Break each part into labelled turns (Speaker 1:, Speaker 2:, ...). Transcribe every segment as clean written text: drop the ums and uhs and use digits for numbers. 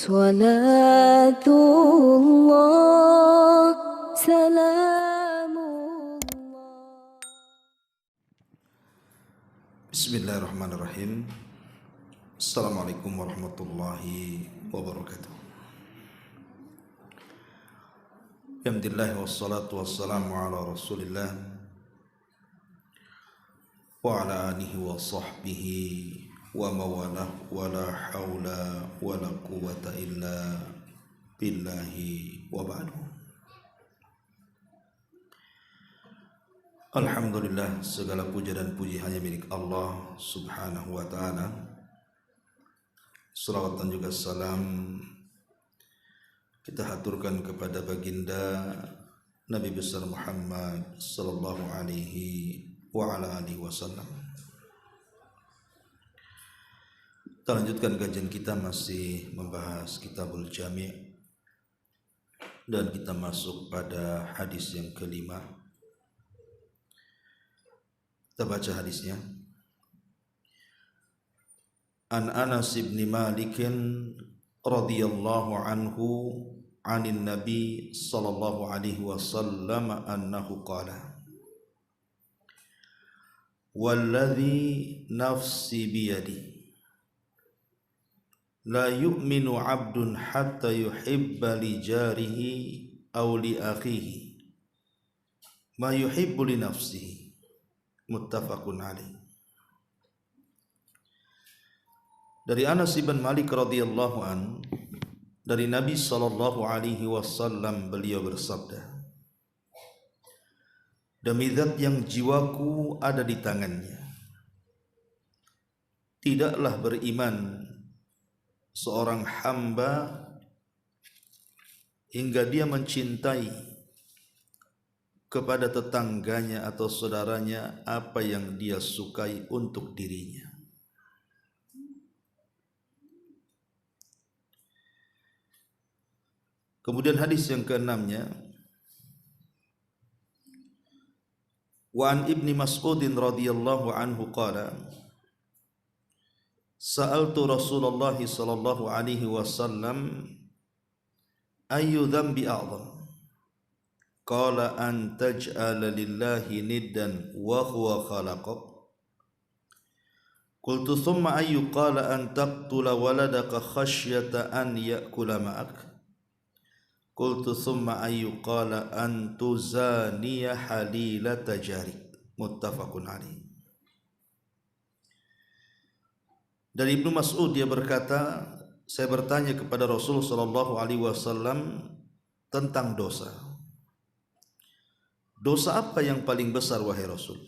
Speaker 1: Salatullah, salamullah.
Speaker 2: Bismillahirrahmanirrahim. Assalamualaikum warahmatullahi wabarakatuh. Alhamdulillah wassalatu wassalamu ala rasulillah wa ala alihi wa sahbihi wa mawalah wa la hawla wa la quwata illa billahi wa ba'du. Alhamdulillah, segala puja dan puji hanya milik Allah subhanahu wa ta'ala. Salawat dan juga salam kita haturkan kepada baginda Nabi besar Muhammad sallallahu alaihi wa ala alihi wasallam. Kita lanjutkan kajian kita, masih membahas Kitabul Jami' dan kita masuk pada hadis yang kelima. Kita baca hadisnya. An Anas bin Malik radhiyallahu anhu anin Nabi sallallahu alaihi wasallam annahu qala walladhi nafsi biyadi la yu'minu 'abdun hatta yuhibba li jarihi aw li akhihi ma yuhibbu li nafsihi, muttafaqun alaih. Dari Anas bin Malik radhiyallahu an, dari Nabi sallallahu alaihi wasallam, beliau bersabda, demi zat yang jiwaku ada di tangannya, tidaklah beriman seorang hamba hingga dia mencintai kepada tetangganya atau saudaranya apa yang dia sukai untuk dirinya. Kemudian hadis yang keenamnya, wa an Ibni Mas'udin radhiyallahu anhu qala sa'altu Rasulullah sallallahu alaihi wasallam ayyu dhanbi a'zam, qala an taj'ala lillahi niddan wa huwa khalaqak, qultu thumma ayyu, qala an taqtula waladaka khasyata an ya'kula ma'ak, qultu thumma ayyu, qala an tuzaniya halilata jarik, muttafaqun alaih. Dari Ibnu Mas'ud, dia berkata, saya bertanya kepada Rasul sallallahu alaihi wasallam tentang dosa. Dosa apa yang paling besar wahai Rasul?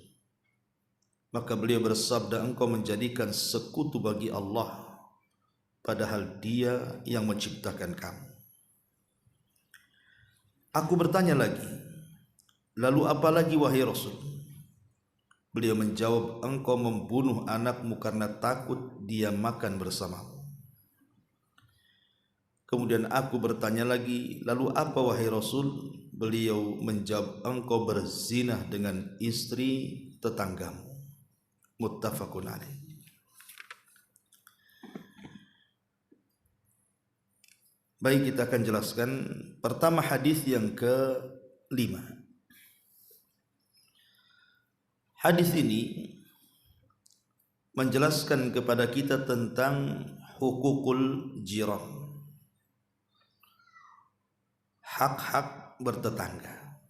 Speaker 2: Maka beliau bersabda, engkau menjadikan sekutu bagi Allah padahal Dia yang menciptakan kamu. Aku bertanya lagi, lalu apa lagi wahai Rasul? Beliau menjawab, engkau membunuh anakmu karena takut dia makan bersamamu. Kemudian aku bertanya lagi, lalu apa wahai Rasul? Beliau menjawab, engkau berzinah dengan istri tetanggamu. Muttafaqun alaih. Baik, kita akan jelaskan pertama hadis yang ke-5. Hadis ini menjelaskan kepada kita tentang hukukul jiran, hak-hak bertetangga.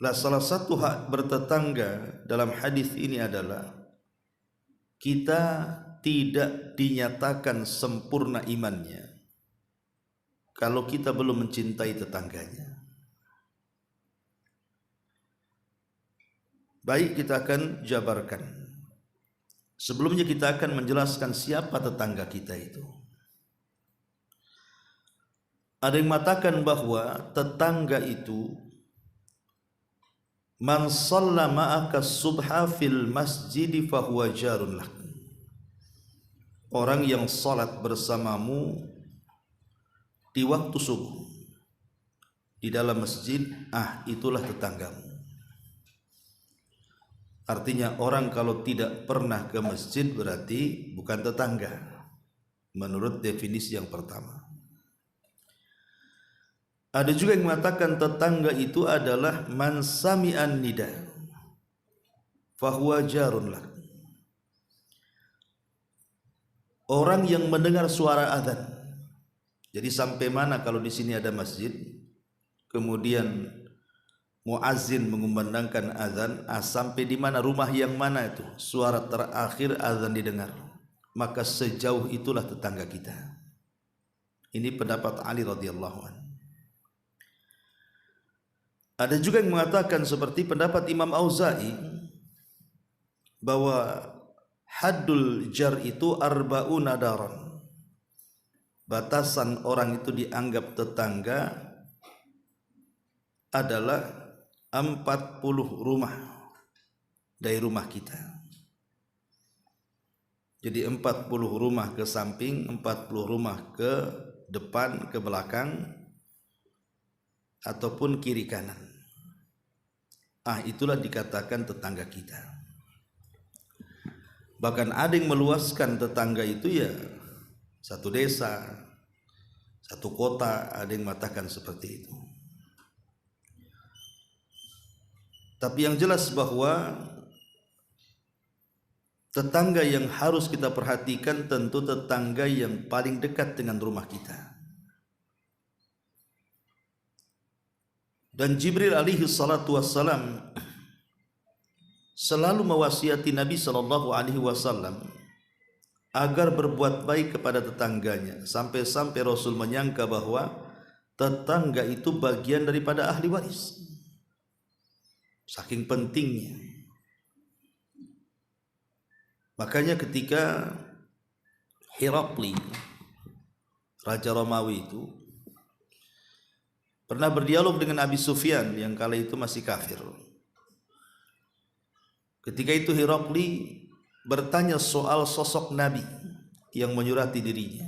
Speaker 2: Salah satu hak bertetangga dalam hadis ini adalah kita tidak dinyatakan sempurna imannya kalau kita belum mencintai tetangganya. Baik, kita akan jabarkan. Sebelumnya kita akan menjelaskan siapa tetangga kita itu. Ada yang mengatakan bahwa tetangga itu man shalla ma'aka subha fil masjidi fahuwa jarun lak. Orang yang salat bersamamu di waktu subuh di dalam masjid, itulah tetanggamu. Artinya orang kalau tidak pernah ke masjid berarti bukan tetangga. menurut definisi yang pertama. Ada juga yang mengatakan tetangga itu adalah man sami'an nida fahuwa jarun lah, orang yang mendengar suara azan. Jadi sampai mana kalau di sini ada masjid, kemudian muazzin mengumandangkan azan, sampai di mana, rumah yang mana itu suara terakhir azan didengar, maka sejauh itulah tetangga kita. Ini pendapat Ali radhiyallahu anhu. Ada juga yang mengatakan seperti pendapat Imam Auza'i bahwa haddul jar itu arba'una daran. Batasan orang itu dianggap tetangga adalah 40 rumah dari rumah kita. Jadi 40 rumah ke samping, 40 rumah ke depan, ke belakang, ataupun kiri kanan. Itulah dikatakan tetangga kita. Bahkan ada yang meluaskan tetangga itu ya satu desa, satu kota, ada yang mengatakan seperti itu. Tapi yang jelas bahwa tetangga yang harus kita perhatikan tentu tetangga yang paling dekat dengan rumah kita. Dan Jibril alaihi salatu wassalam selalu mewasiati Nabi sallallahu alaihi wasallam agar berbuat baik kepada tetangganya, sampai-sampai Rasul menyangka bahwa tetangga itu bagian daripada ahli waris. Saking pentingnya. Makanya ketika Herakli, Raja Romawi itu pernah berdialog dengan Abi Sufyan yang kala itu masih kafir. Ketika itu Herakli bertanya soal sosok Nabi yang menyurati dirinya.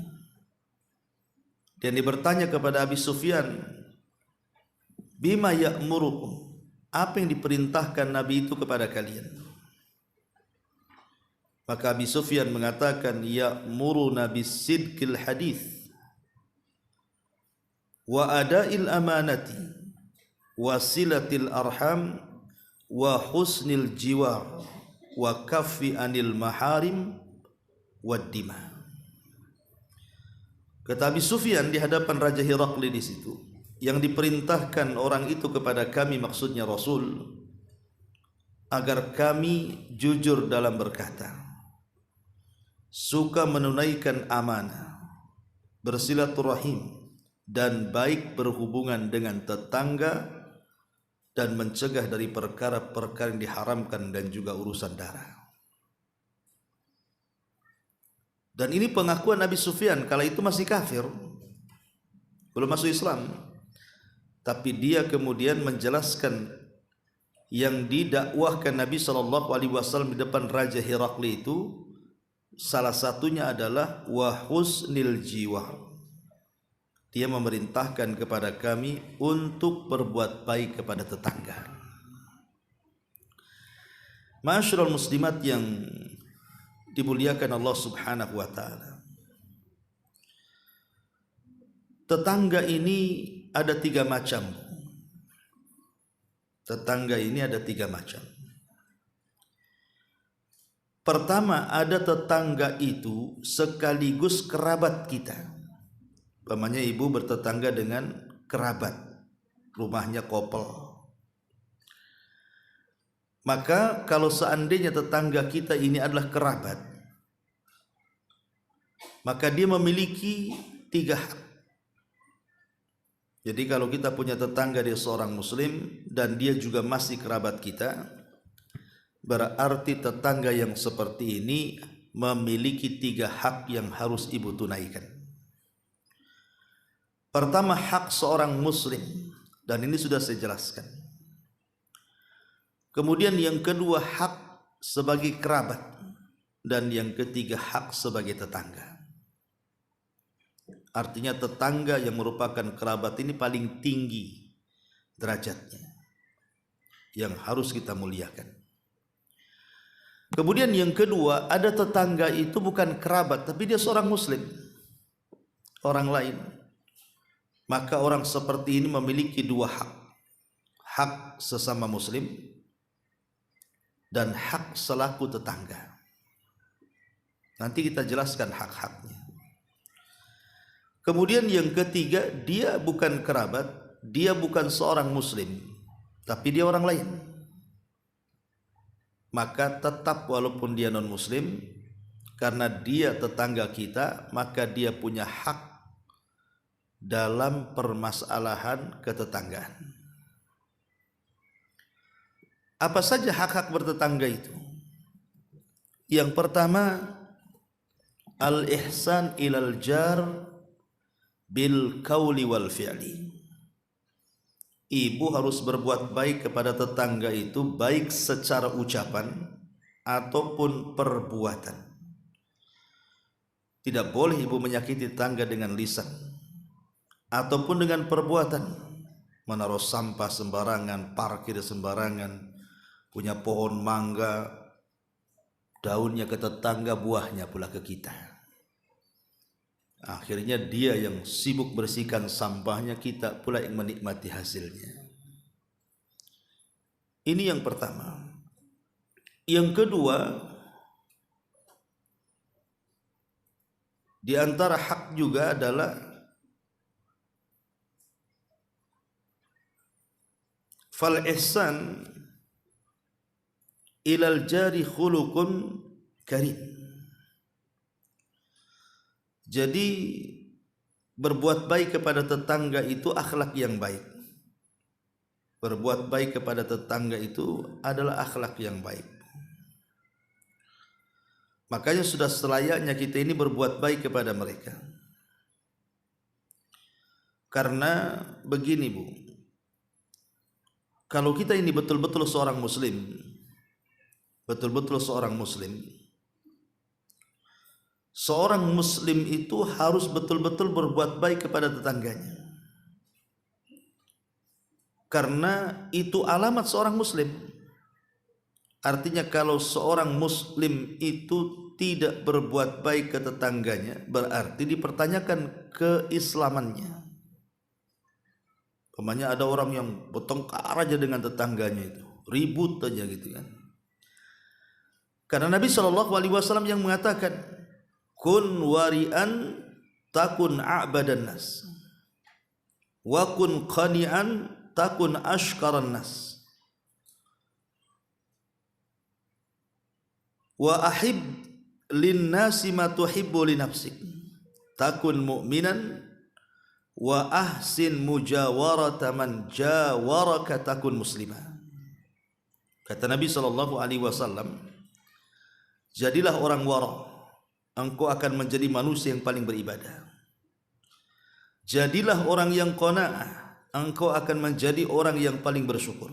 Speaker 2: Dan dia bertanya kepada Abi Sufyan, bima ya'murukum, apa yang diperintahkan Nabi itu kepada kalian? Maka Abi Sufyan mengatakan, ya'muruna bisidqil hadits wa ada'il amanati wa silatil arham wa husnil jiwar wa kaffi anil maharim wad dima. Kata Abi Sufyan di hadapan Raja Herakli di situ, yang diperintahkan orang itu kepada kami, maksudnya Rasul, agar kami jujur dalam berkata, suka menunaikan amanah, bersilaturahim, dan baik berhubungan dengan tetangga, dan mencegah dari perkara-perkara yang diharamkan dan juga urusan darah. Dan ini pengakuan Nabi Sufyan kala itu masih kafir, belum masuk Islam. Tapi dia kemudian menjelaskan yang didakwahkan Nabi SAW di depan Raja Herakli itu, salah satunya adalah wa husnil jiwar. Dia memerintahkan kepada kami untuk berbuat baik kepada tetangga. Ma'asyiral muslimat yang dimuliakan Allah Subhanahu wa taala. Tetangga ini ada 3 macam. Tetangga ini ada 3 macam. Pertama, ada tetangga itu sekaligus kerabat kita. Umpamanya ibu bertetangga dengan kerabat, rumahnya kopel. Maka kalau seandainya tetangga kita ini adalah kerabat, maka dia memiliki 3 hak. Jadi kalau kita punya tetangga dia seorang muslim dan dia juga masih kerabat kita, berarti tetangga yang seperti ini memiliki 3 hak yang harus ibu tunaikan. Pertama, hak seorang muslim, dan ini sudah saya jelaskan. Kemudian yang kedua, hak sebagai kerabat, dan yang ketiga, hak sebagai tetangga. Artinya tetangga yang merupakan kerabat ini paling tinggi derajatnya, yang harus kita muliakan. Kemudian yang kedua, ada tetangga itu bukan kerabat, tapi dia seorang muslim. orang lain, maka orang seperti ini memiliki dua hak. Hak sesama muslim dan hak selaku tetangga. Nanti kita jelaskan hak-haknya. Kemudian yang ketiga, dia bukan kerabat, dia bukan seorang muslim, tapi dia orang lain. Maka tetap walaupun dia non muslim, karena dia tetangga kita, maka dia punya hak dalam permasalahan ketetanggaan. Apa saja hak-hak bertetangga itu? Yang pertama, al-ihsan ilal jar bil kauli wal fi'li. Ibu harus berbuat baik kepada tetangga itu, baik secara ucapan ataupun perbuatan. Tidak boleh ibu menyakiti tetangga dengan lisan ataupun dengan perbuatan. Menaruh sampah sembarangan, parkir sembarangan, punya pohon mangga, daunnya ke tetangga, buahnya pula ke kita. Akhirnya dia yang sibuk bersihkan sampahnya, kita pula yang menikmati hasilnya. Ini yang pertama. Yang kedua, di antara hak juga adalah fal ihsan ilal jari khuluqun karim. Jadi berbuat baik kepada tetangga itu akhlak yang baik. Berbuat baik kepada tetangga itu adalah akhlak yang baik. Makanya sudah selayaknya kita ini berbuat baik kepada mereka. Karena begini Bu, kalau kita ini betul-betul seorang muslim, seorang muslim itu harus betul-betul berbuat baik kepada tetangganya. Karena itu alamat seorang muslim. Artinya kalau seorang muslim itu tidak berbuat baik ke tetangganya, berarti dipertanyakan keislamannya. Umpamanya ada orang yang bertengkar aja dengan tetangganya itu, ribut aja gitu kan. Karena Nabi SAW yang mengatakan, kun wari'an takun a'badan nas, wa kun qani'an takun ashkaran nas, wa ahib lin nasi ma tuhibbu li nafsik, takun mu'minan, wa ahsin mujawarata man jawaraka takun muslimah. Kata Nabi SAW, jadilah orang wara', engkau akan menjadi manusia yang paling beribadah. Jadilah orang yang qanaah, engkau akan menjadi orang yang paling bersyukur.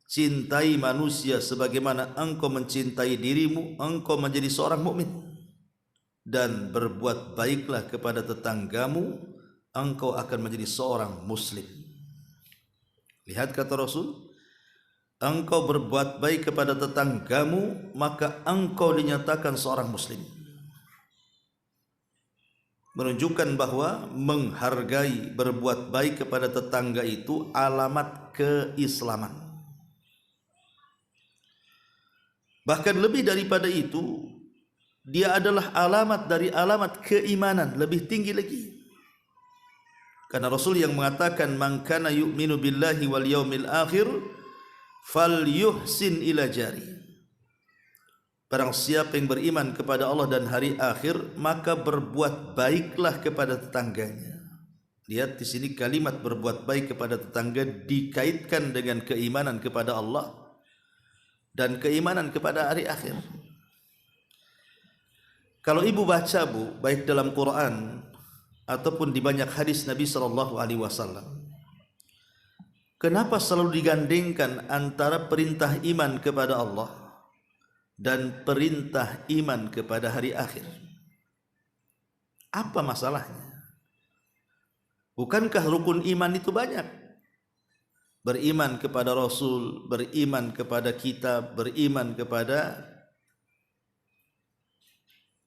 Speaker 2: Cintai manusia sebagaimana engkau mencintai dirimu, engkau menjadi seorang mukmin. Dan berbuat baiklah kepada tetanggamu, engkau akan menjadi seorang muslim. Lihat kata Rasul, engkau berbuat baik kepada tetanggamu, maka engkau dinyatakan seorang muslim. Menunjukkan bahwa menghargai, berbuat baik kepada tetangga itu alamat keislaman. Bahkan lebih daripada itu, dia adalah alamat dari alamat keimanan, lebih tinggi lagi. Karena Rasul yang mengatakan, man kana yu'minu billahi wal yaumil akhir falyuhsin ila jari. Barang siapa yang beriman kepada Allah dan hari akhir, maka berbuat baiklah kepada tetangganya. Lihat di sini kalimat berbuat baik kepada tetangga dikaitkan dengan keimanan kepada Allah dan keimanan kepada hari akhir. Kalau ibu baca Bu, baik dalam Quran ataupun di banyak hadis Nabi SAW, kenapa selalu digandengkan antara perintah iman kepada Allah dan perintah iman kepada hari akhir? Apa masalahnya? Bukankah rukun iman itu banyak? Beriman kepada Rasul, beriman kepada kitab, beriman kepada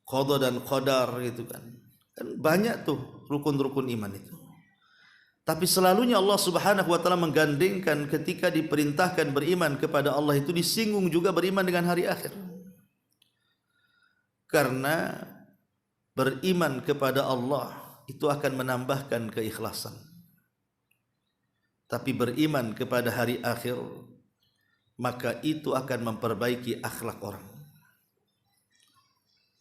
Speaker 2: qada dan qadar gitu kan. Kan banyak tuh rukun-rukun iman itu. Tapi selalunya Allah Subhanahu wa taala menggandengkan ketika diperintahkan beriman kepada Allah itu disinggung juga beriman dengan hari akhir. Karena beriman kepada Allah itu akan menambahkan keikhlasan. Tapi beriman kepada hari akhir maka itu akan memperbaiki akhlak orang.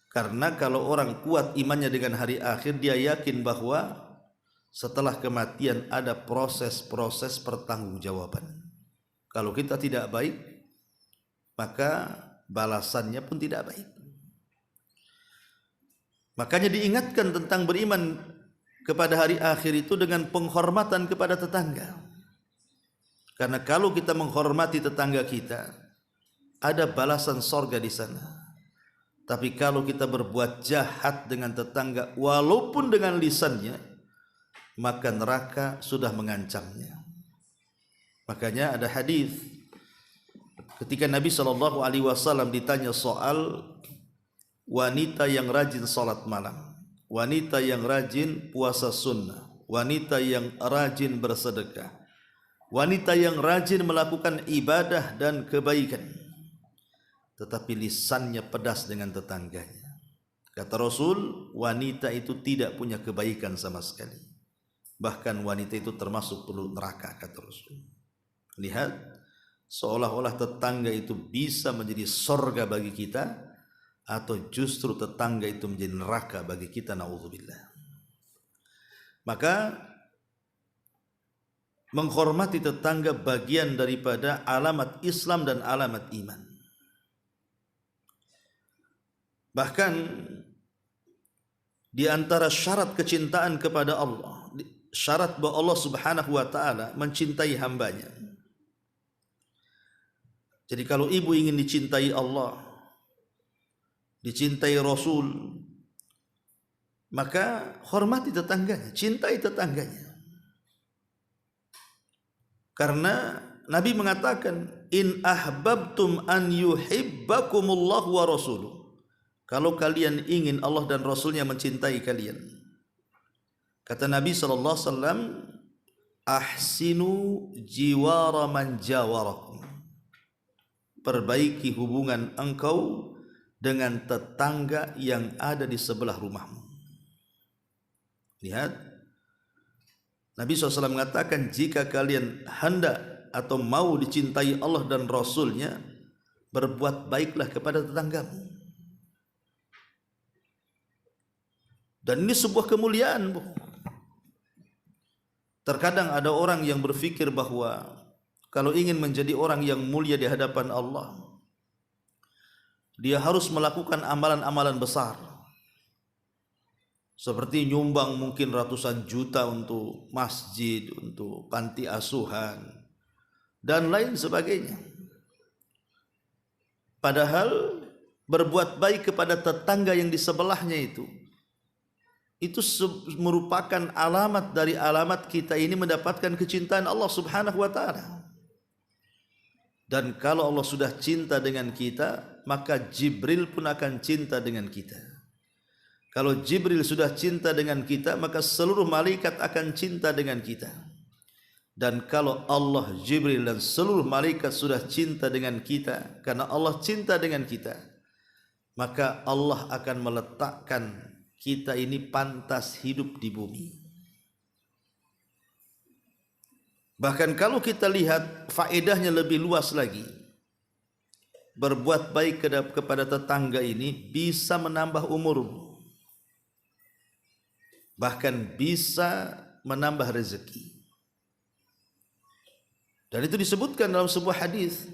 Speaker 2: Karena kalau orang kuat imannya dengan hari akhir, dia yakin bahwa setelah kematian ada proses-proses pertanggungjawaban. Kalau kita tidak baik, maka balasannya pun tidak baik. Makanya diingatkan tentang beriman kepada hari akhir itu dengan penghormatan kepada tetangga. Karena kalau kita menghormati tetangga kita, ada balasan sorga di sana. Tapi kalau kita berbuat jahat dengan tetangga, walaupun dengan lisannya, maka neraka sudah mengancamnya. Makanya ada hadis ketika Nabi SAW ditanya soal wanita yang rajin salat malam, wanita yang rajin puasa sunnah, wanita yang rajin bersedekah, wanita yang rajin melakukan ibadah dan kebaikan, tetapi lisannya pedas dengan tetangganya. Kata Rasul, wanita itu tidak punya kebaikan sama sekali. Bahkan wanita itu termasuk penduduk neraka, kata Rasul. Lihat, seolah-olah tetangga itu bisa menjadi sorga bagi kita, atau justru tetangga itu menjadi neraka bagi kita, na'udzubillah. Maka menghormati tetangga bagian daripada alamat Islam dan alamat iman. Bahkan di antara syarat kecintaan kepada Allah, syarat bahwa Allah Subhanahu wa taala mencintai hambanya. Jadi kalau ibu ingin dicintai Allah, dicintai Rasul, maka hormati tetangganya, cintai tetangganya. Karena Nabi mengatakan, in ahbabtum an yuhibbakumullah wa rasuluh. Kalau kalian ingin Allah dan Rasulnya mencintai kalian, kata Nabi SAW, ahsinu jiwara man jawarakum. Perbaiki hubungan engkau dengan tetangga yang ada di sebelah rumahmu. Lihat, Nabi SAW mengatakan, jika kalian hendak atau mau dicintai Allah dan Rasulnya, berbuat baiklah kepada tetanggamu. Dan ini sebuah kemuliaan, Bu. Terkadang ada orang yang berpikir bahwa kalau ingin menjadi orang yang mulia di hadapan Allah, dia harus melakukan amalan-amalan besar. Seperti nyumbang mungkin ratusan juta untuk masjid, untuk panti asuhan, dan lain sebagainya. Padahal berbuat baik kepada tetangga yang di sebelahnya itu merupakan alamat dari alamat kita ini mendapatkan kecintaan Allah Subhanahu wa taala. Dan kalau Allah sudah cinta dengan kita, maka Jibril pun akan cinta dengan kita. Kalau Jibril sudah cinta dengan kita, maka seluruh malaikat akan cinta dengan kita. Dan kalau Allah, Jibril dan seluruh malaikat sudah cinta dengan kita, karena Allah cinta dengan kita, maka Allah akan meletakkan kita ini pantas hidup di bumi. Bahkan kalau kita lihat faedahnya lebih luas lagi, berbuat baik kepada tetangga ini bisa menambah umurmu, bahkan bisa menambah rezeki. Dan itu disebutkan dalam sebuah hadis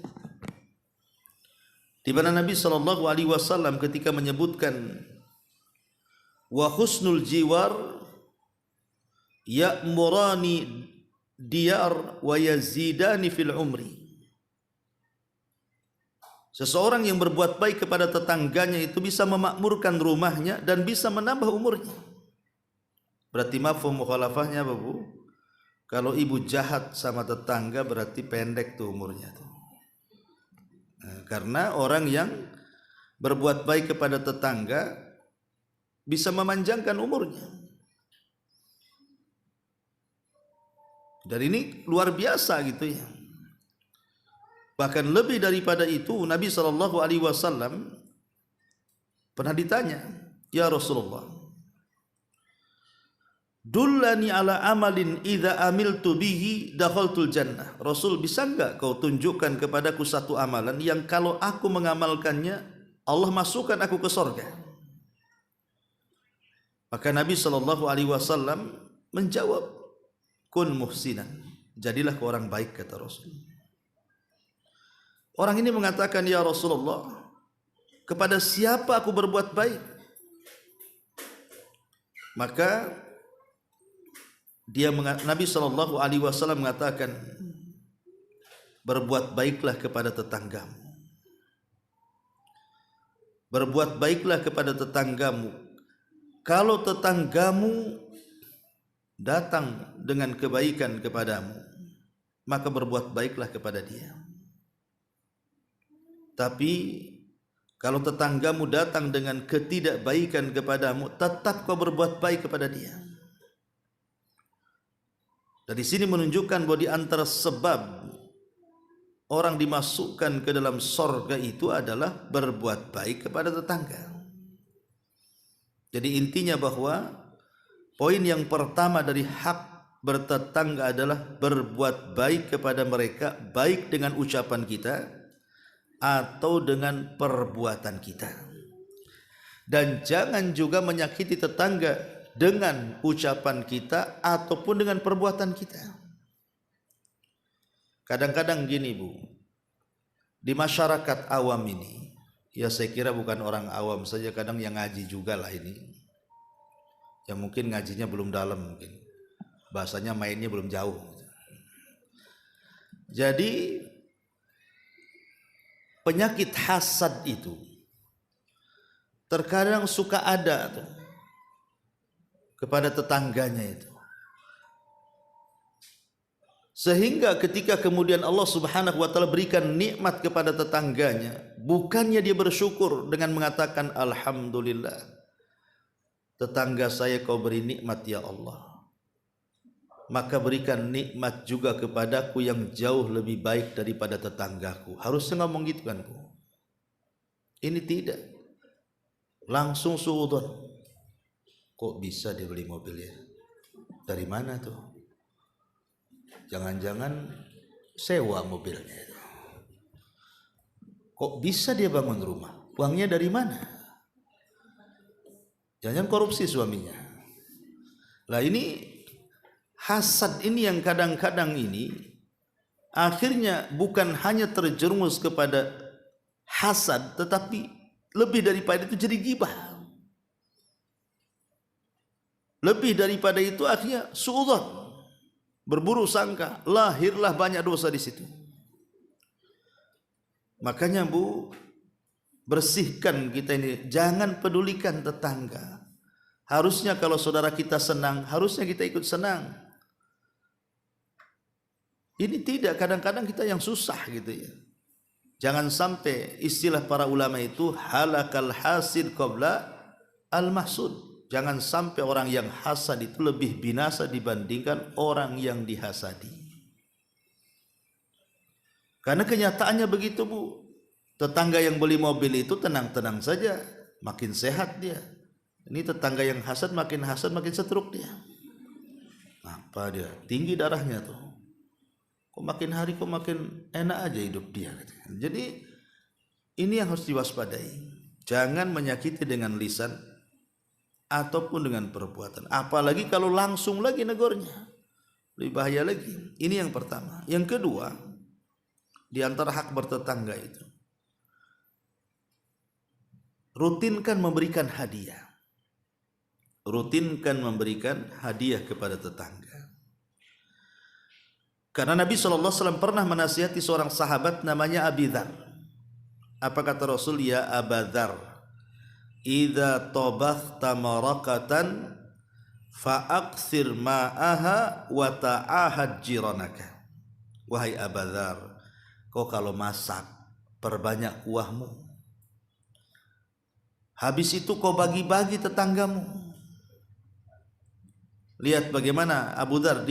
Speaker 2: di mana Nabi SAW ketika menyebutkan wa husnul jiwar ya'murani diyar wa yazidani fil umri. Seseorang yang berbuat baik kepada tetangganya itu bisa memakmurkan rumahnya dan bisa menambah umurnya. Berarti mafhum mukhalafahnya apa, Bu? Kalau ibu jahat sama tetangga berarti pendek tuh umurnya tuh. Nah, karena orang yang berbuat baik kepada tetangga bisa memanjangkan umurnya. Dan ini luar biasa gitu ya. Bahkan lebih daripada itu, Nabi SAW pernah ditanya, ya Rasulullah, dullani ala amalin idza amiltu bihi dakhaltul jannah. Rasul, bisa enggak kau tunjukkan kepadaku satu amalan yang kalau aku mengamalkannya Allah masukkan aku ke surga? Maka Nabi SAW menjawab, kun muhsinan, jadilah kau orang baik, kata Rasul. Orang ini mengatakan, ya Rasulullah, kepada siapa aku berbuat baik? Maka Nabi SAW mengatakan, berbuat baiklah kepada tetanggamu. Berbuat baiklah kepada tetanggamu. Kalau tetanggamu datang dengan kebaikan kepadamu, maka berbuat baiklah kepada dia. Tapi kalau tetanggamu datang dengan ketidakbaikan kepadamu, tetap kau berbuat baik kepada dia. Dari sini menunjukkan bahwa di antara sebab orang dimasukkan ke dalam sorga itu adalah berbuat baik kepada tetangga. Jadi intinya bahwa poin yang pertama dari hak bertetangga adalah berbuat baik kepada mereka, baik dengan ucapan kita atau dengan perbuatan kita. Dan jangan juga menyakiti tetangga dengan ucapan kita ataupun dengan perbuatan kita. Kadang-kadang gini Bu, di masyarakat awam ini, ya saya kira bukan orang awam saja, kadang yang ngaji juga lah ini, yang mungkin ngajinya belum dalam, mungkin bahasanya mainnya belum jauh. Jadi penyakit hasad itu terkadang suka ada tuh kepada tetangganya itu, sehingga ketika kemudian Allah Subhanahu wa taala berikan nikmat kepada tetangganya, bukannya dia bersyukur dengan mengatakan alhamdulillah, tetangga saya kau beri nikmat ya Allah, maka berikan nikmat juga kepadaku yang jauh lebih baik daripada tetanggaku. Harusnya ngomong gitu kan Bu. Ini tidak, langsung suudzon. Kok bisa dia beli mobil ya? Dari mana tuh? Jangan-jangan sewa mobilnya itu. Kok bisa dia bangun rumah? Uangnya dari mana? Jangan korupsi suaminya. Lah ini hasad ini yang kadang-kadang ini akhirnya bukan hanya terjerumus kepada hasad, tetapi lebih daripada itu jadi ghibah. Lebih daripada itu akhirnya suudzon, berburu sangka, lahirlah banyak dosa di situ. Makanya Bu, bersihkan kita ini, jangan pedulikan tetangga. Harusnya kalau saudara kita senang, harusnya kita ikut senang. Ini tidak, kadang-kadang kita yang susah gitu ya. Jangan sampai istilah para ulama itu halakal hasid qabla al mahsud. Jangan sampai orang yang hasad itu lebih binasa dibandingkan orang yang dihasadi. Karena kenyataannya begitu Bu. Tetangga yang beli mobil itu tenang-tenang saja, makin sehat dia. Ini tetangga yang hasad makin setruk dia. Apa dia? Tinggi darahnya tuh. Kok makin hari kok makin enak aja hidup dia. Jadi ini yang harus diwaspadai. Jangan menyakiti dengan lisan ataupun dengan perbuatan. Apalagi kalau langsung lagi negornya, lebih bahaya lagi. Ini yang pertama. Yang kedua, di antara hak bertetangga itu, rutinkan memberikan hadiah. Rutinkan memberikan hadiah kepada tetangga. Karena Nabi SAW pernah menasihati seorang sahabat namanya Abi Dzar. Apa kata Rasul? Ya Aba Dzar, idza tabakhta marakatan fa'aksir ma'aha wa ta'ahad jiranaka. Wahai Aba Dzar, kau kalau masak perbanyak kuahmu, habis itu kau bagi-bagi tetanggamu. Lihat bagaimana Abu Dzar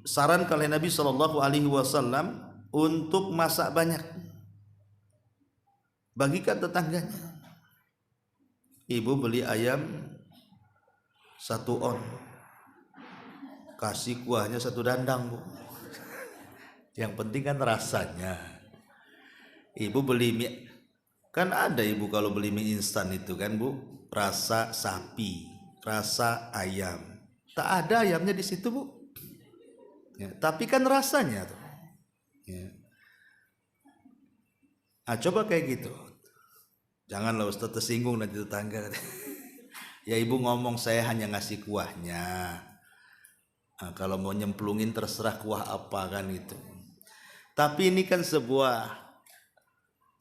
Speaker 2: disarankan oleh Nabi Shallallahu Alaihi Wasallam untuk masak banyak, bagikan tetangganya. Ibu beli ayam 1 on, kasih kuahnya 1 dandang, Bu. Yang penting kan rasanya. Ibu beli mie, kan ada ibu kalau beli mie instan itu kan, Bu, rasa sapi, rasa ayam. Tak ada ayamnya di situ, Bu. Ya, tapi kan rasanya tuh. Ya. Nah, coba kayak gitu. Janganlah Ustaz tersinggung nanti tetangga. Ya ibu ngomong saya hanya ngasih kuahnya. Nah, kalau mau nyemplungin terserah kuah apa kan itu. Tapi ini kan sebuah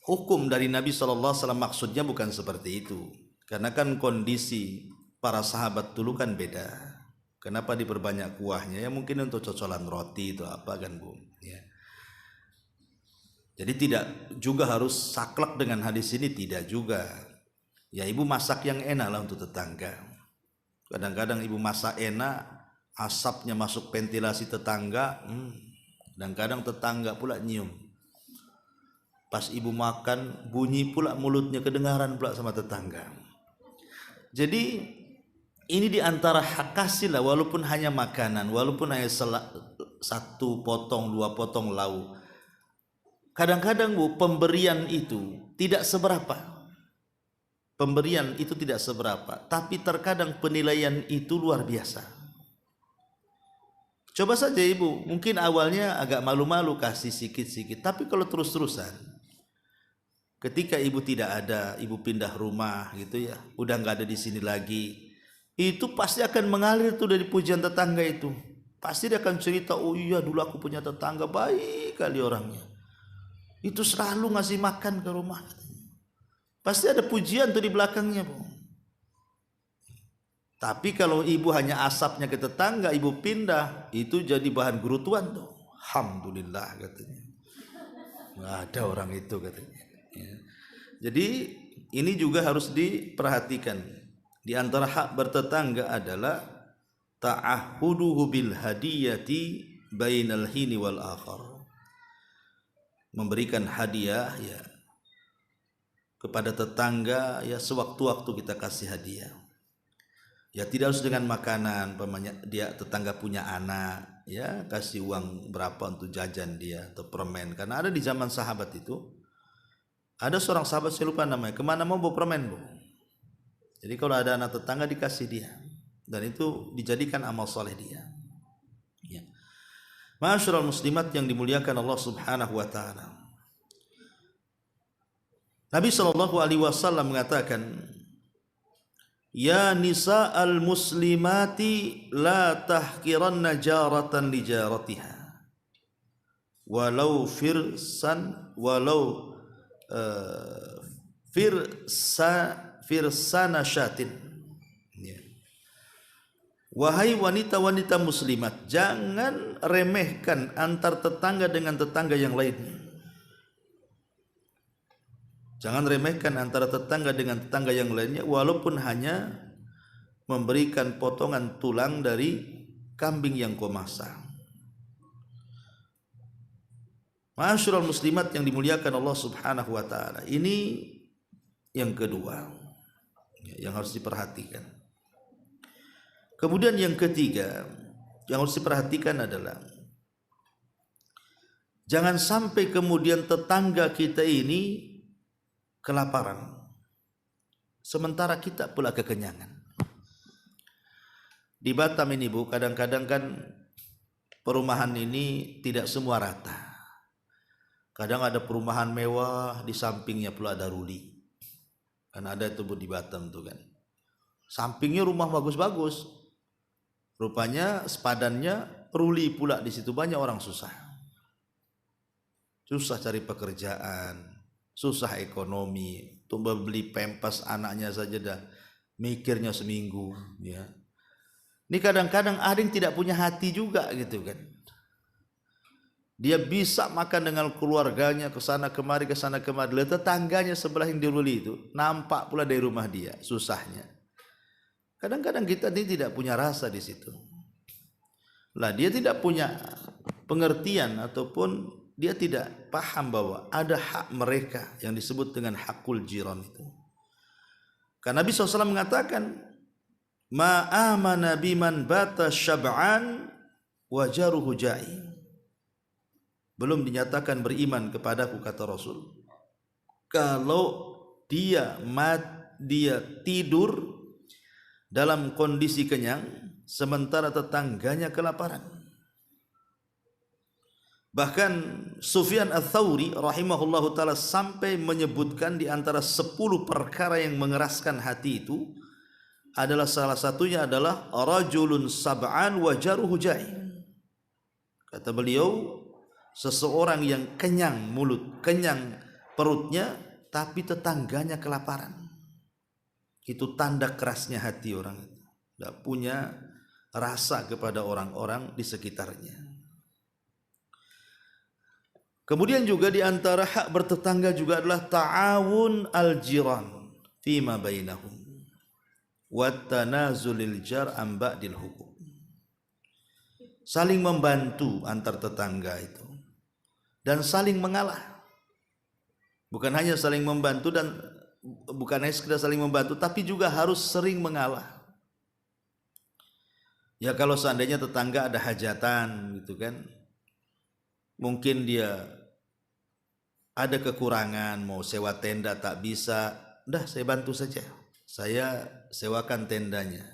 Speaker 2: hukum dari Nabi SAW, maksudnya bukan seperti itu. Karena kan kondisi para sahabat dulu kan beda. Kenapa diperbanyak kuahnya? Ya mungkin untuk cocolan roti itu apa kan, Bu. Ya. Jadi tidak juga harus saklek dengan hadis ini, tidak juga. Ya ibu masak yang enak lah untuk tetangga. Kadang-kadang ibu masak enak, asapnya masuk ventilasi tetangga, dan kadang tetangga pula nyium. Pas ibu makan, bunyi pula mulutnya, kedengaran pula sama tetangga. Jadi ini diantara hak kasih lah, walaupun hanya makanan, walaupun hanya 1 potong 2 potong lauk. Kadang-kadang, Bu, pemberian itu tidak seberapa. Pemberian itu tidak seberapa, tapi terkadang penilaian itu luar biasa. Coba saja ibu, mungkin awalnya agak malu-malu kasih sikit-sikit, tapi kalau terus-terusan, ketika ibu tidak ada, ibu pindah rumah gitu ya, udah nggak ada di sini lagi, itu pasti akan mengalir tuh dari pujian tetangga itu. Pasti dia akan cerita, oh iya dulu aku punya tetangga baik kali orangnya, itu selalu ngasih makan ke rumah. Pasti ada pujian tuh di belakangnya, Bu. Tapi kalau ibu hanya asapnya ke tetangga, ibu pindah, itu jadi bahan gerutuan tuh. Alhamdulillah katanya, nggak ada orang itu katanya. Ya. Jadi ini juga harus diperhatikan. Di antara hak bertetangga adalah ta'ahuduhu bil hadiyati bainal hini wal akhar. Memberikan hadiah ya kepada tetangga, ya sewaktu-waktu kita kasih hadiah. Ya tidak harus dengan makanan, dia tetangga punya anak, ya kasih uang berapa untuk jajan dia atau permen. Karena ada di zaman sahabat itu, ada seorang sahabat, saya lupa namanya, kemana mau bawa permen, Bu. Jadi kalau ada anak tetangga dikasih dia, dan itu dijadikan amal soleh dia. Ya. Ma'asyiral muslimat yang dimuliakan Allah Subhanahu wa taala. Nabi sallallahu alaihi wasallam mengatakan, ya nisa al-muslimati la tahkiranna jaratan li jaratiha walau firsana syatin. Wahai wanita-wanita muslimat, jangan remehkan antar tetangga dengan tetangga yang lainnya. Jangan remehkan antara tetangga dengan tetangga yang lainnya, walaupun hanya memberikan potongan tulang dari kambing yang kau masak. Ma'asyiral muslimat yang dimuliakan Allah Subhanahu wa taala. Ini yang kedua yang harus diperhatikan. Kemudian yang ketiga yang harus diperhatikan adalah jangan sampai kemudian tetangga kita ini kelaparan, sementara kita pula kekenyangan. Di Batam ini, Bu, kadang-kadang kan perumahan ini tidak semua rata. Kadang ada perumahan mewah, di sampingnya pula ada ruli. Kan ada itu, Bu, di Batam tuh kan. Sampingnya rumah bagus-bagus, rupanya sepadannya ruli pula, di situ banyak orang susah. Susah cari pekerjaan, susah ekonomi, tuh beli pempas anaknya saja dah mikirnya seminggu, ya. Ini kadang-kadang ada yang tidak punya hati juga gitu kan. Dia bisa makan dengan keluarganya ke sana kemari, tetangganya sebelah yang diruli itu nampak pula dari rumah dia susahnya. Kadang-kadang kita ini tidak punya rasa di situ. Lah dia tidak punya pengertian ataupun dia tidak paham bahwa ada hak mereka yang disebut dengan hakul jiran itu. Karena Nabi SAW mengatakan, ma amana biman bata syab'an wa jaruhu ja'i. Belum dinyatakan beriman kepadaku, kata Rasul, kalau dia tidur dalam kondisi kenyang sementara tetangganya kelaparan. Bahkan Sufyan Ats-Tsauri rahimahullahu taala sampai menyebutkan di antara 10 perkara yang mengeraskan hati itu adalah salah satunya adalah rajulun sab'an wa jaruhu ja'i. Kata beliau, seseorang yang kenyang mulut, kenyang perutnya, tapi tetangganya kelaparan. Itu tanda kerasnya hati orang itu. Tidak punya rasa kepada orang-orang di sekitarnya. Kemudian juga di antara hak bertetangga juga adalah ta'awun al-jiran fima bainahum wa tanazulil jar an ba'dil huquq. Saling membantu antar tetangga itu dan saling mengalah. Bukan hanya saling membantu dan bukan hanya sekedar saling membantu, tapi juga harus sering mengalah. Ya kalau seandainya tetangga ada hajatan gitu kan, mungkin dia ada kekurangan, mau sewa tenda tak bisa, dah saya bantu saja, saya sewakan tendanya.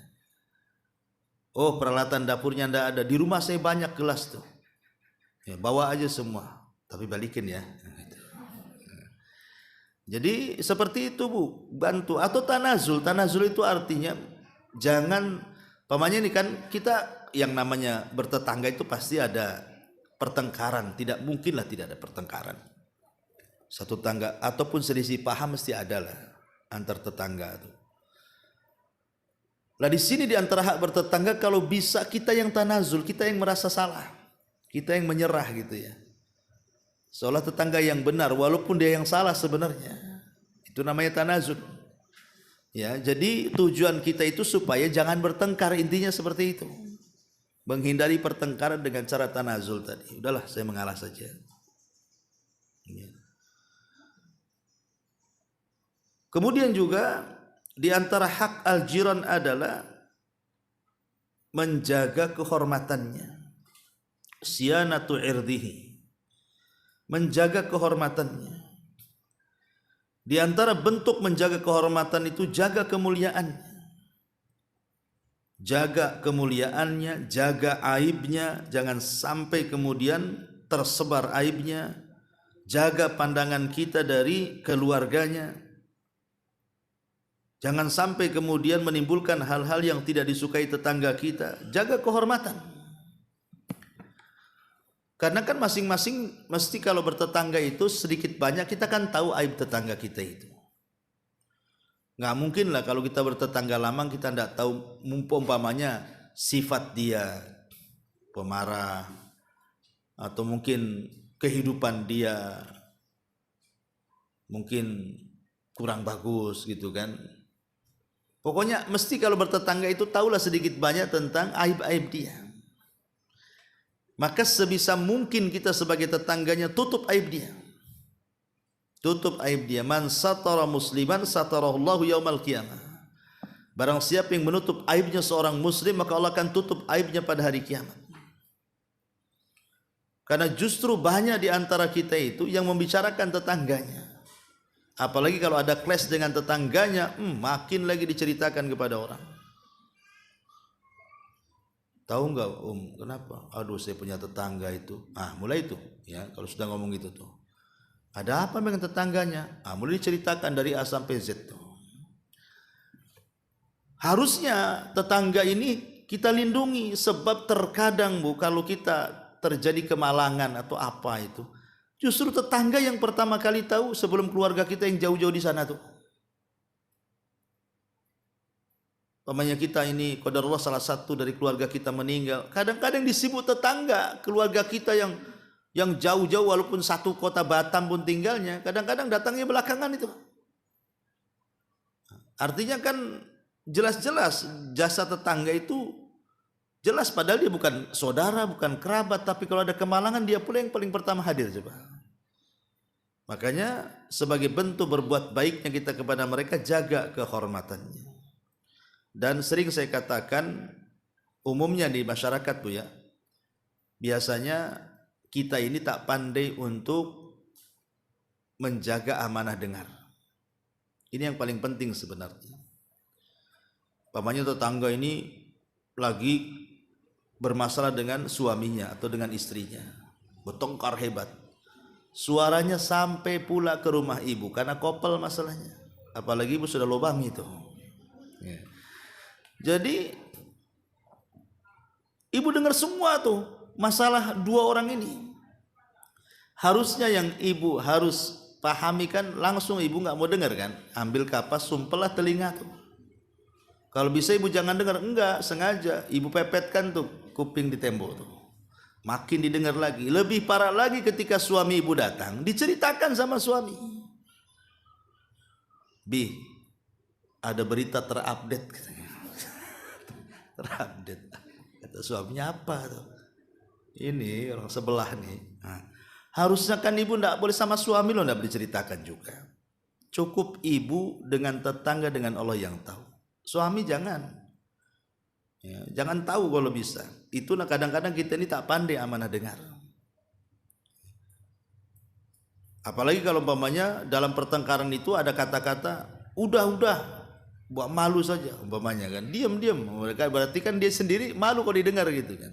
Speaker 2: Oh peralatan dapurnya ndak ada, di rumah saya banyak gelas tuh, ya, bawa aja semua, tapi balikin ya. Jadi seperti itu Bu, bantu. Atau tanazul. Tanazul itu artinya jangan, pamannya ini kan kita yang namanya bertetangga itu pasti ada pertengkaran. Tidak mungkinlah tidak ada pertengkaran. Satu tangga ataupun selisih paham mesti ada lah antar tetangga itu. Lah di sini di antara hak bertetangga kalau bisa kita yang tanazul, kita yang merasa salah, kita yang menyerah gitu ya. Seolah tetangga yang benar walaupun dia yang salah sebenarnya. Itu namanya tanazul. Ya, jadi tujuan kita itu supaya jangan bertengkar, intinya seperti itu. Menghindari pertengkaran dengan cara tanazul tadi. Udahlah saya mengalah saja. Ya. Kemudian juga di antara hak al-jiran adalah menjaga kehormatannya. Siyanatu irdihi. Menjaga kehormatannya. Di antara bentuk menjaga kehormatan itu jaga kemuliaannya. Jaga kemuliaannya, jaga aibnya, jangan sampai kemudian tersebar aibnya. Jaga pandangan kita dari keluarganya. Jangan sampai kemudian menimbulkan hal-hal yang tidak disukai tetangga kita. Jaga kehormatan. Karena kan masing-masing mesti kalau bertetangga itu sedikit banyak kita kan tahu aib tetangga kita itu. Nggak mungkin lah kalau kita bertetangga lama kita tidak tahu umpamanya sifat dia pemarah atau mungkin kehidupan dia mungkin kurang bagus gitu kan. Pokoknya mesti kalau bertetangga itu tahulah sedikit banyak tentang aib-aib dia. Maka sebisa mungkin kita sebagai tetangganya tutup aib dia. Tutup aib dia. Man satara musliman satarahullahu yaumal qiyamah. Barang siapa yang menutup aibnya seorang muslim, maka Allah akan tutup aibnya pada hari kiamat. Karena justru banyak di antara kita itu yang membicarakan tetangganya. Apalagi kalau ada clash dengan tetangganya, makin lagi diceritakan kepada orang. Tahu nggak kenapa? Aduh saya punya tetangga itu. Mulai itu ya kalau sudah ngomong gitu tuh. Ada apa dengan tetangganya? Mulai diceritakan dari A sampai Z tuh. Harusnya tetangga ini kita lindungi sebab terkadang Bu kalau kita terjadi kemalangan atau apa itu, justru tetangga yang pertama kali tahu sebelum keluarga kita yang jauh-jauh di sana tuh. Pamannya kita ini qadarullah salah satu dari keluarga kita meninggal. Kadang-kadang disebut tetangga keluarga kita yang jauh-jauh walaupun satu kota Batam pun tinggalnya, kadang-kadang datangnya belakangan itu. Artinya kan jelas-jelas jasa tetangga itu Jelas padahal dia bukan saudara, bukan kerabat, tapi kalau ada kemalangan dia pula yang paling pertama hadir coba. Makanya sebagai bentuk berbuat baiknya kita kepada mereka, jaga kehormatannya. Dan sering saya katakan, umumnya di masyarakat Bu ya, biasanya kita ini tak pandai untuk menjaga amanah dengar. Ini yang paling penting sebenarnya. Pamannya tetangga ini lagi bermasalah dengan suaminya atau dengan istrinya, bertengkar hebat. Suaranya sampai pula ke rumah ibu karena kopel masalahnya. Apalagi ibu sudah lubang itu. Ya. Jadi ibu dengar semua tuh masalah dua orang ini. Harusnya yang ibu harus pahami kan, langsung ibu nggak mau dengar kan, ambil kapas sumpelah telinga tuh. Kalau bisa ibu jangan dengar, enggak sengaja ibu pepetkan tuh kuping di tembok tuh. Makin didengar lagi. Lebih parah lagi ketika suami ibu datang, diceritakan sama suami. Bi, ada berita terupdate katanya. Terupdate. Kata suaminya apa tuh? Ini orang sebelah nih. Nah, harusnya kan ibu enggak boleh sama suami lo enggak diceritakan juga. Cukup ibu dengan tetangga, dengan Allah yang tahu. Suami jangan. Ya, jangan tahu kalau bisa. Itu kadang-kadang kita ini tak pandai amanah dengar. Apalagi kalau umpamanya dalam pertengkaran itu ada kata-kata udah buat malu saja umpamanya kan, diam mereka berarti kan dia sendiri malu kalau didengar gitu kan.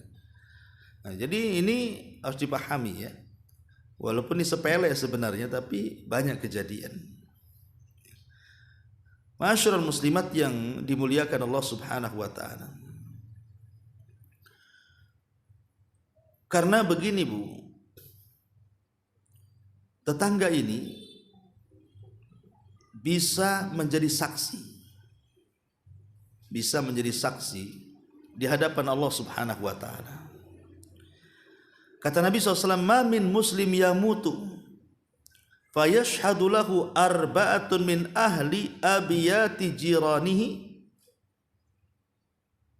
Speaker 2: Nah, jadi ini harus dipahami ya. Walaupun ini sepele sebenarnya, tapi banyak kejadian. Masyarul muslimat yang dimuliakan Allah Subhanahu wa taala. Karena begini Bu, tetangga ini bisa menjadi saksi di hadapan Allah Subhanahu wa taala. Kata Nabi SAW, "Ma min muslim yamutu fayashhadu lahu arba'atun min ahli abiyati jiranihi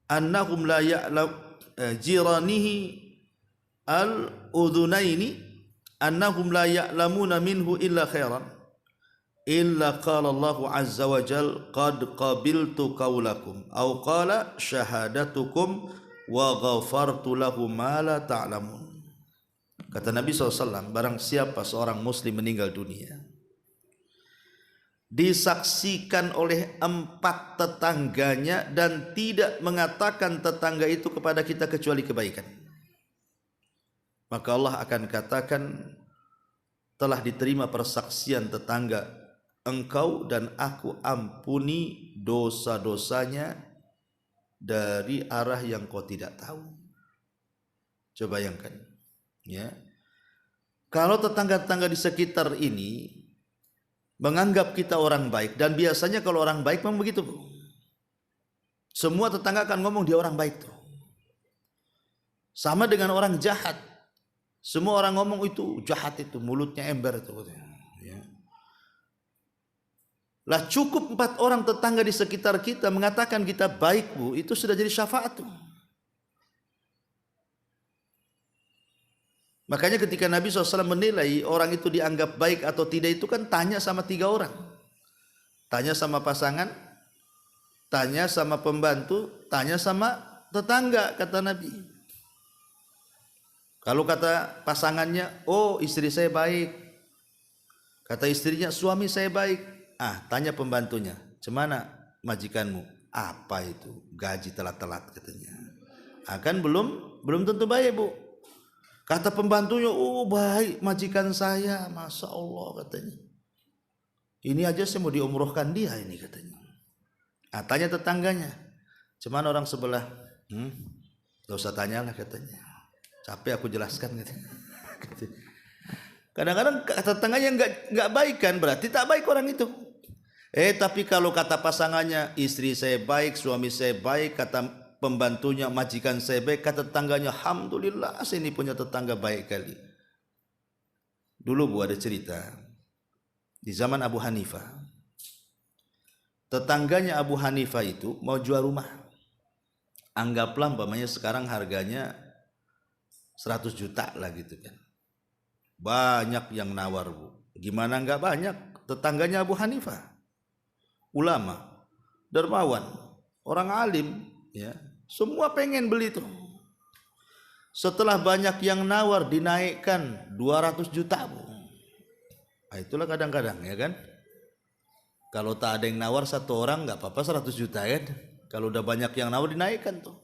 Speaker 2: annahum la ya'lam jiranihi al-udhunaini annahum la ya'lamuna minhu illa khairan illa qala Allah azza wa jal qad qabiltu qawlakum aw qala syahadatukum wa ghafartu lahum ma la ta'lamun." Kata Nabi SAW, barang siapa seorang muslim meninggal dunia disaksikan oleh 4 tetangganya dan tidak mengatakan tetangga itu kepada kita kecuali kebaikan, maka Allah akan katakan, telah diterima persaksian tetangga engkau dan aku ampuni dosa-dosanya dari arah yang kau tidak tahu. Coba bayangkan ya, kalau tetangga-tetangga di sekitar ini menganggap kita orang baik, dan biasanya kalau orang baik memang begitu Bu, semua tetangga akan ngomong dia orang baik tuh. Sama dengan orang jahat, semua orang ngomong itu jahat, itu mulutnya ember itu ya. Lah cukup 4 orang tetangga di sekitar kita mengatakan kita baik Bu, itu sudah jadi syafaat tuh. Makanya ketika Nabi SAW menilai orang itu dianggap baik atau tidak, itu kan tanya sama 3 orang. Tanya sama pasangan, tanya sama pembantu, tanya sama tetangga, kata Nabi. Kalau kata pasangannya, oh istri saya baik. Kata istrinya, suami saya baik. Tanya pembantunya, cemana majikanmu? Apa itu? Gaji telat-telat katanya. Kan belum tentu baik Bu. Kata pembantunya, oh baik majikan saya, Masya Allah katanya. Ini aja saya mau diumrohkan dia ini katanya. Tanya tetangganya, cuman orang sebelah, gak usah tanyalah katanya. Capek aku jelaskan katanya. Kadang-kadang tetangganya nggak baik kan, berarti tak baik orang itu. Tapi kalau kata pasangannya, istri saya baik, suami saya baik, kata pembantunya, majikan saya baik, kata tetangganya, alhamdulillah saya ini punya tetangga baik kali. Dulu Bu ada cerita di zaman Abu Hanifah. Tetangganya Abu Hanifah itu mau jual rumah. Anggaplah umpamanya sekarang harganya 100 juta lah gitu kan. Banyak yang nawar, Bu. Gimana enggak banyak? Tetangganya Abu Hanifah, ulama, dermawan, orang alim, ya. Semua pengen beli tuh. Setelah banyak yang nawar dinaikkan 200 juta, Bu. Nah, itulah kadang-kadang ya kan. Kalau tak ada yang nawar satu orang nggak apa-apa 100 juta kan. Kalau udah banyak yang nawar dinaikkan tuh.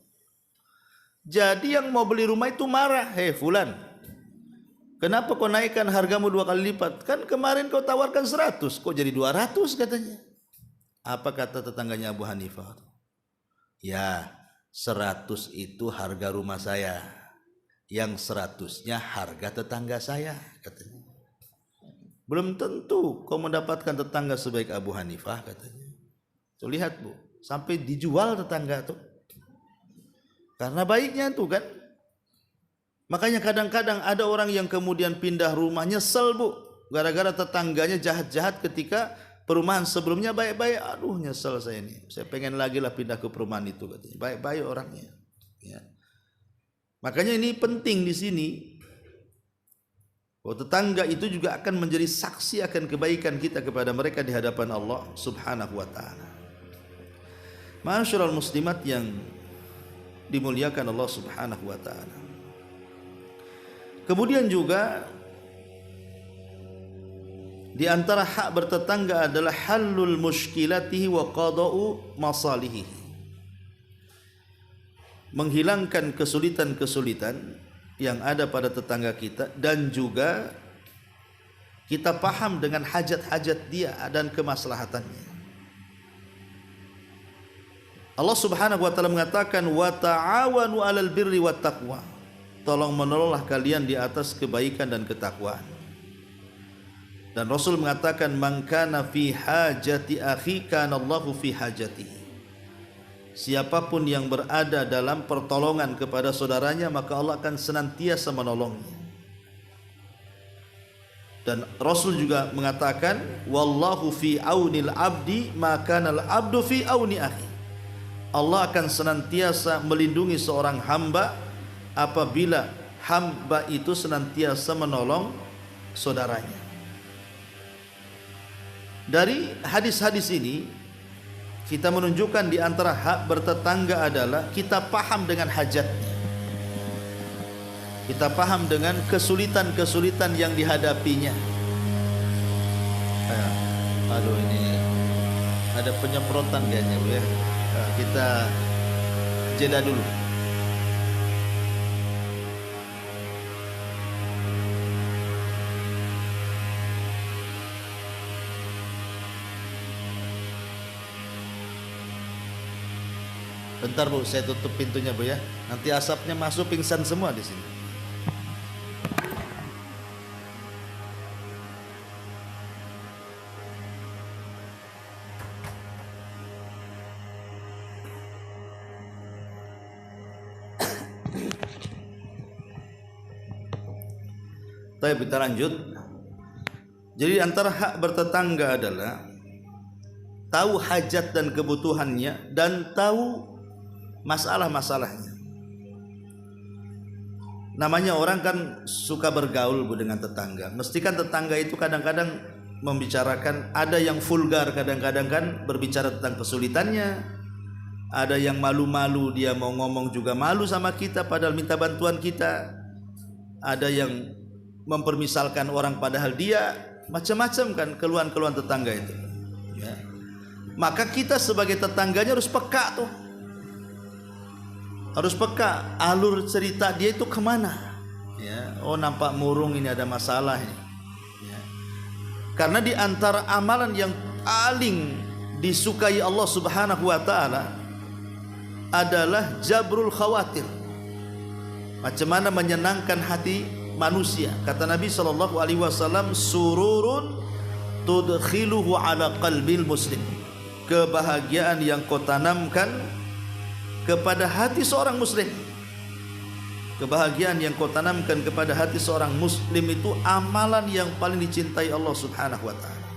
Speaker 2: Jadi yang mau beli rumah itu marah. Hei fulan, kenapa kau naikkan hargamu 2 kali lipat? Kan kemarin kau tawarkan 100, kok jadi 200 katanya. Apa kata tetangganya Abu Hanifah? Ya, 100 itu harga rumah saya. Yang 100-nya harga tetangga saya katanya. Belum tentu kau mendapatkan tetangga sebaik Abu Hanifah katanya. Tuh lihat, Bu, sampai dijual tetangga tuh. Karena baiknya tuh kan. Makanya kadang-kadang ada orang yang kemudian pindah rumah nyesel, Bu, gara-gara tetangganya jahat-jahat ketika perumahan sebelumnya baik-baik. Aduh, nyesel saya ini. Saya pengen lagi lah pindah ke perumahan itu katanya. Baik-baik orangnya. Ya. Makanya ini penting di sini. Bahwa tetangga itu juga akan menjadi saksi akan kebaikan kita kepada mereka di hadapan Allah Subhanahu wa taala. Ma'asyiral muslimat yang dimuliakan Allah Subhanahu wa taala. Kemudian juga di antara hak bertetangga adalah halul muskilatihi wa qada'u masalihi. Menghilangkan kesulitan-kesulitan yang ada pada tetangga kita dan juga kita paham dengan hajat-hajat dia dan kemaslahatannya. Allah Subhanahu wa taala mengatakan wa ta'awanu 'alal birri wat taqwa. Tolong menolonglah kalian di atas kebaikan dan ketakwaan. Dan Rasul mengatakan man kana fi hajati akhi kana Allahu fi hajatihi. Siapapun yang berada dalam pertolongan kepada saudaranya, maka Allah akan senantiasa menolongnya. Dan Rasul juga mengatakan wallahu fi aunil abdi maka al abdu fi auni akhi. Allah akan senantiasa melindungi seorang hamba apabila hamba itu senantiasa menolong saudaranya. Dari hadis-hadis ini kita menunjukkan di antara hak bertetangga adalah kita paham dengan hajatnya. Kita paham dengan kesulitan-kesulitan yang dihadapinya. Aduh, ini ada penyemprotan kayaknya, Bu ya. Kita jeda dulu. Bentar, Bu, saya tutup pintunya, Bu ya. Nanti asapnya masuk, pingsan semua di sini. Baik, kita lanjut. Jadi antara hak bertetangga adalah tahu hajat dan kebutuhannya dan tahu masalah-masalahnya. Namanya orang kan suka bergaul, Bu, dengan tetangga. Mesti kan tetangga itu kadang-kadang membicarakan, ada yang vulgar kadang-kadang kan berbicara tentang kesulitannya. Ada yang malu-malu, dia mau ngomong juga malu sama kita padahal minta bantuan kita. Ada yang mempermisalkan orang padahal dia, macam-macam kan keluhan-keluhan tetangga itu, ya. Maka kita sebagai tetangganya harus peka tuh. Harus peka alur cerita dia itu kemana, ya. Oh, nampak murung, ini ada masalah ini, ya. Karena di antara amalan yang paling disukai Allah Subhanahu wa taala adalah jabrul khawatir. Macam mana menyenangkan hati manusia. Kata Nabi SAW, sururun tudkhiluhu ala qalbil muslim. Kebahagiaan yang kau tanamkan kepada hati seorang muslim. Kebahagiaan yang kau tanamkan kepada hati seorang muslim itu amalan yang paling dicintai Allah Subhanahu wa taala.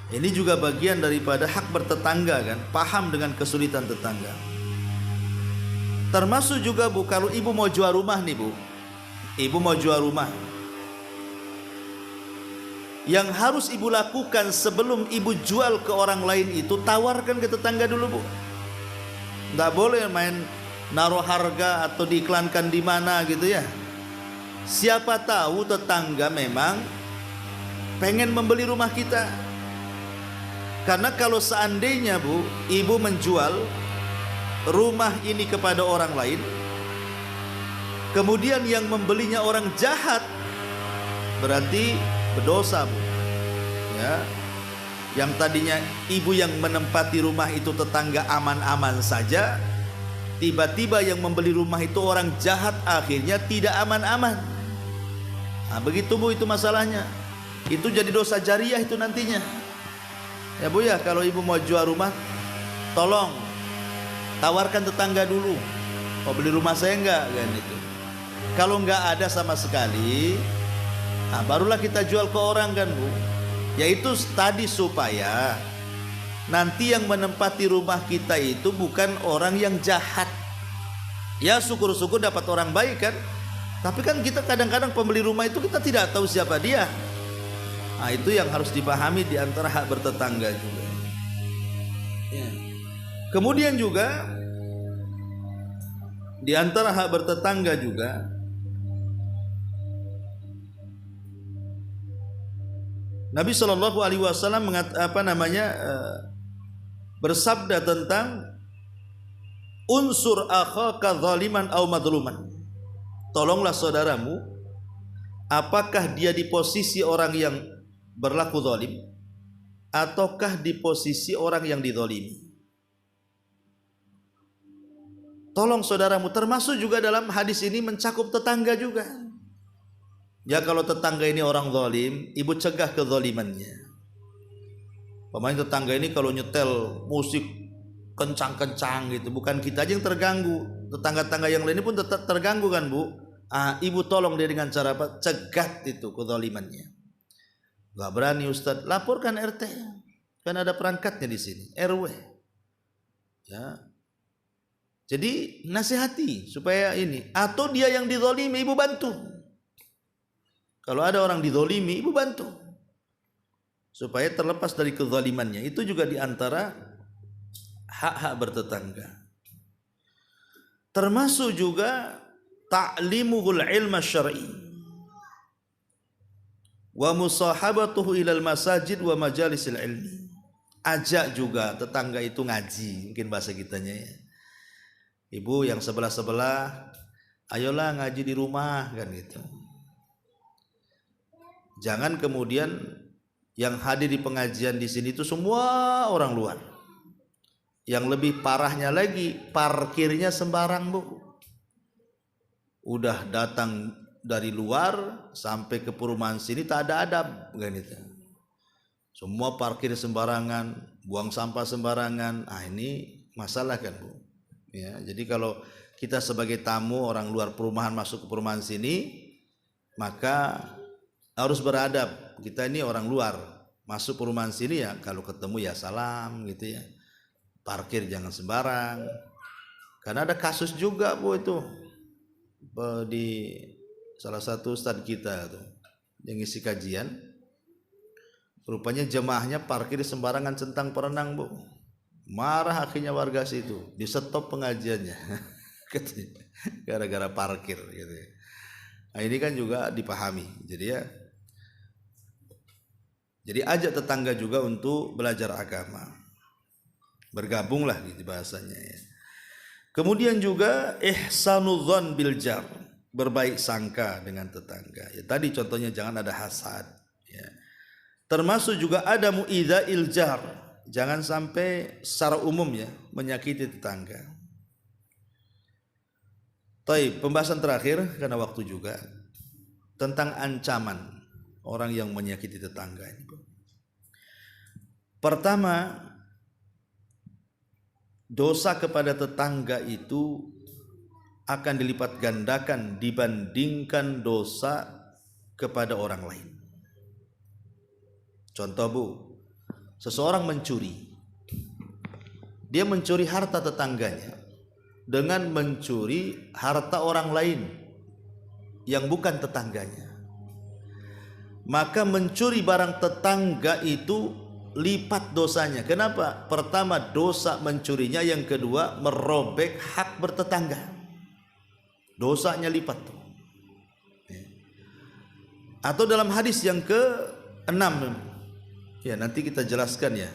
Speaker 2: Ini juga bagian daripada hak bertetangga kan, paham dengan kesulitan tetangga. Termasuk juga Bu, kalau ibu mau jual rumah nih Bu, ibu mau jual rumah, yang harus ibu lakukan sebelum ibu jual ke orang lain itu tawarkan ke tetangga dulu Bu. Nggak boleh main naruh harga atau diiklankan di mana gitu ya. Siapa tahu tetangga memang pengen membeli rumah kita. Karena kalau seandainya Bu, ibu menjual rumah ini kepada orang lain, kemudian yang membelinya orang jahat, berarti berdosa Bu. Ya. Yang tadinya ibu yang menempati rumah itu tetangga aman-aman saja, tiba-tiba yang membeli rumah itu orang jahat, akhirnya tidak aman-aman. Nah, begitu Bu, itu masalahnya. Itu jadi dosa jariah itu nantinya. Ya Bu ya, kalau ibu mau jual rumah, tolong tawarkan tetangga dulu. Mau beli rumah saya enggak kan itu. Kalau enggak ada sama sekali, nah barulah kita jual ke orang kan Bu. Yaitu tadi supaya nanti yang menempati rumah kita itu bukan orang yang jahat. Ya syukur-syukur dapat orang baik kan. Tapi kan kita kadang-kadang pembeli rumah itu kita tidak tahu siapa dia. Nah, itu yang harus dipahami di antara hak bertetangga juga. Ya. Kemudian juga di antara hak bertetangga juga Nabi Shallallahu Alaihi Wasallam bersabda tentang unsur akhaka zaliman au madluman. Tolonglah saudaramu, apakah dia di posisi orang yang berlaku zalim ataukah di posisi orang yang dizalimi. Tolong saudaramu, termasuk juga dalam hadis ini mencakup tetangga juga. Ya kalau tetangga ini orang zalim, ibu cegah kezalimannya. Pemain tetangga ini kalau nyetel musik kencang-kencang gitu, bukan kita aja yang terganggu, tetangga-tetangga yang lain pun tetap terganggu kan Bu. Ibu tolong dia dengan cara apa? Cegat itu kezalimannya. Gak berani Ustadz, laporkan RT, kan ada perangkatnya di sini, RW. Ya. Jadi nasihati supaya ini, atau dia yang dizalimi ibu bantu. Kalau ada orang dizalimi ibu bantu supaya terlepas dari kezalimannya. Itu juga diantara hak-hak bertetangga. Termasuk juga ta'limuhul ilma syar'i wa musahabatuhu ilal masajid wa majalisil ilmi. Ajak juga tetangga itu ngaji, mungkin bahasa kitanya ya. Ibu yang sebelah-sebelah, ayolah ngaji di rumah kan gitu. Jangan kemudian yang hadir di pengajian di sini itu semua orang luar. Yang lebih parahnya lagi, parkirnya sembarang Bu. Udah datang dari luar sampai ke perumahan sini tak ada adab kan itu. Semua parkir sembarangan, buang sampah sembarangan. Ini masalah kan Bu. Ya, jadi kalau kita sebagai tamu orang luar perumahan masuk ke perumahan sini, maka harus beradab. Kita ini orang luar masuk perumahan sini ya kalau ketemu ya salam gitu ya. Parkir jangan sembarang. Karena ada kasus juga Bu itu di salah satu ustadz kita tuh yang ngisi kajian, rupanya jemaahnya parkir sembarangan centang perenang Bu. Marah akhirnya warga situ, di stop pengajiannya gara-gara parkir gitu. Nah, ini kan juga dipahami. Jadi ajak tetangga juga untuk belajar agama, bergabunglah gitu bahasanya ya. Kemudian juga ihsanudzon bil jar, berbaik sangka dengan tetangga. Ya, tadi contohnya jangan ada hasad. Ya. Termasuk juga ada mu'idza'il jar, jangan sampai secara umum ya menyakiti tetangga. Taib, pembahasan terakhir karena waktu juga tentang ancaman orang yang menyakiti tetangga ini. Pertama, dosa kepada tetangga itu akan dilipat gandakan dibandingkan dosa kepada orang lain. Contoh Bu, seseorang mencuri. Dia mencuri harta tetangganya dengan mencuri harta orang lain yang bukan tetangganya. Maka mencuri barang tetangga itu lipat dosanya. Kenapa? Pertama dosa mencurinya, yang kedua merobek hak bertetangga. Dosanya lipat tuh. Atau dalam hadis yang ke-6, ya nanti kita jelaskan ya.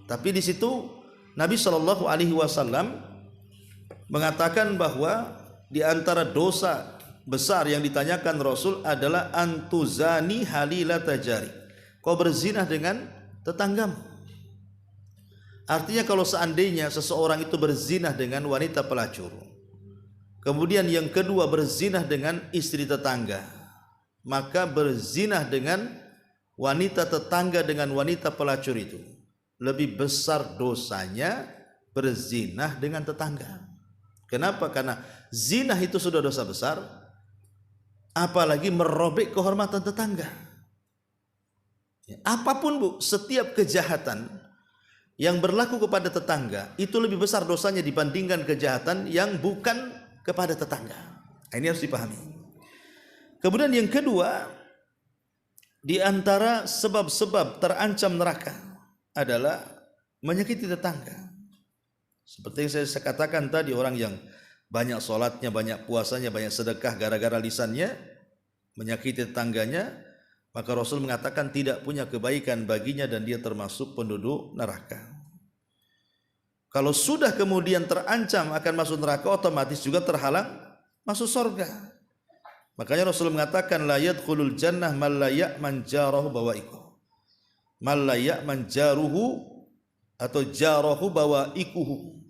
Speaker 2: Tapi di situ Nabi Shallallahu Alaihi Wasallam mengatakan bahwa di antara dosa besar yang ditanyakan Rasul adalah antuzani halilata jari. Kau berzinah dengan tetanggamu. Artinya kalau seandainya seseorang itu berzinah dengan wanita pelacur, kemudian yang kedua berzinah dengan istri tetangga, maka berzinah dengan wanita tetangga dengan wanita pelacur itu lebih besar dosanya berzinah dengan tetangga. Kenapa? Karena zina itu sudah dosa besar, apalagi merobek kehormatan tetangga. Apapun bu, setiap kejahatan yang berlaku kepada tetangga itu lebih besar dosanya dibandingkan kejahatan yang bukan kepada tetangga. Ini harus dipahami. Kemudian yang kedua, di antara sebab-sebab terancam neraka adalah menyakiti tetangga. Seperti yang saya katakan tadi, orang yang banyak sholatnya, banyak puasanya, banyak sedekah, gara-gara lisannya menyakiti tetangganya, maka Rasul mengatakan tidak punya kebaikan baginya dan dia termasuk penduduk neraka. Kalau sudah kemudian terancam akan masuk neraka, otomatis juga terhalang masuk surga. Makanya Rasul mengatakan la yadkhulul jannah man la ya'man jarahu bawa'iqu. Man la ya'man jaruhu atau jarahu bawa'iquhu.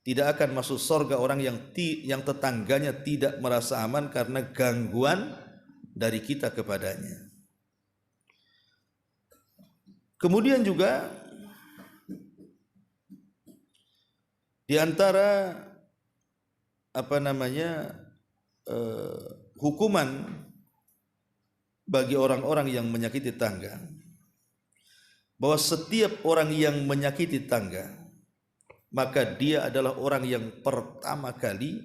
Speaker 2: Tidak akan masuk surga orang yang tetangganya tidak merasa aman karena gangguan dari kita kepadanya. Kemudian juga di antara hukuman bagi orang-orang yang menyakiti tetangga, bahwa setiap orang yang menyakiti tetangga, maka dia adalah orang yang pertama kali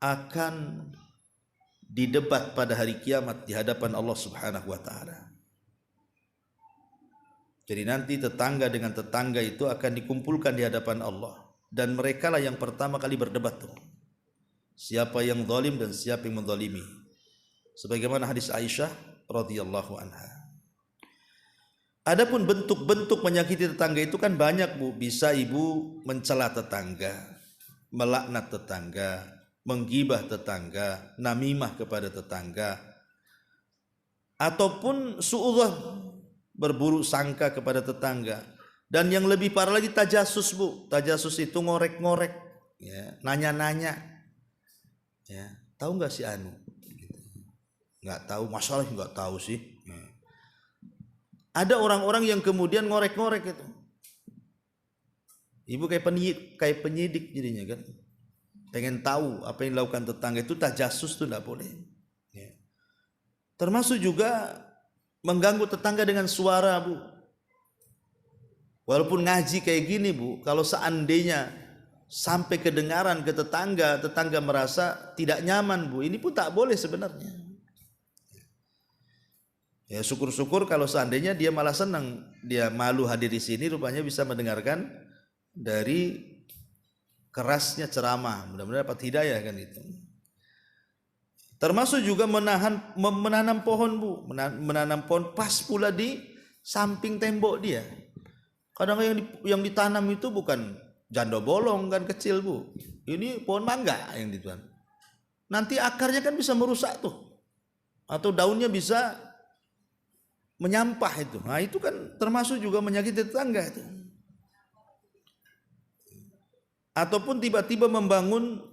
Speaker 2: akan didebat pada hari kiamat di hadapan Allah Subhanahu wa taala. Jadi nanti tetangga dengan tetangga itu akan dikumpulkan di hadapan Allah, dan merekalah yang pertama kali berdebat tuh. Siapa yang zalim dan siapa yang menzalimi. Sebagaimana hadis Aisyah radhiyallahu anha. Adapun bentuk-bentuk menyakiti tetangga itu kan banyak bu. Bisa ibu mencela tetangga, melaknat tetangga, menggibah tetangga, namimah kepada tetangga, ataupun su'udzon, berburuk sangka kepada tetangga. Dan yang lebih parah lagi tajasus bu. Tajasus itu ngorek-ngorek, ya, nanya-nanya, ya, tahu nggak si anu? Nggak tahu, masalah nggak tahu sih. Ada orang-orang yang kemudian ngorek-ngorek itu. Ibu kayak penyidik jadinya kan. Pengen tahu apa yang dilakukan tetangga, itu tajasus tuh nggak boleh. Ya. Termasuk juga mengganggu tetangga dengan suara bu. Walaupun ngaji kayak gini bu, kalau seandainya sampai kedengaran ke tetangga, tetangga merasa tidak nyaman bu, ini pun tak boleh sebenarnya. Ya syukur-syukur kalau seandainya dia malah senang, dia malu hadir di sini, rupanya bisa mendengarkan dari kerasnya ceramah, mudah-mudahan dapat hidayah kan itu. Termasuk juga menanam pohon bu, menanam pohon pas pula di samping tembok dia. Kadang yang ditanam itu bukan janda bolong kan, kecil bu. Ini pohon mangga yang ditanam. Nanti akarnya kan bisa merusak tuh, atau daunnya bisa menyampah itu. Nah itu kan termasuk juga menyakiti tetangga itu. Ataupun tiba-tiba membangun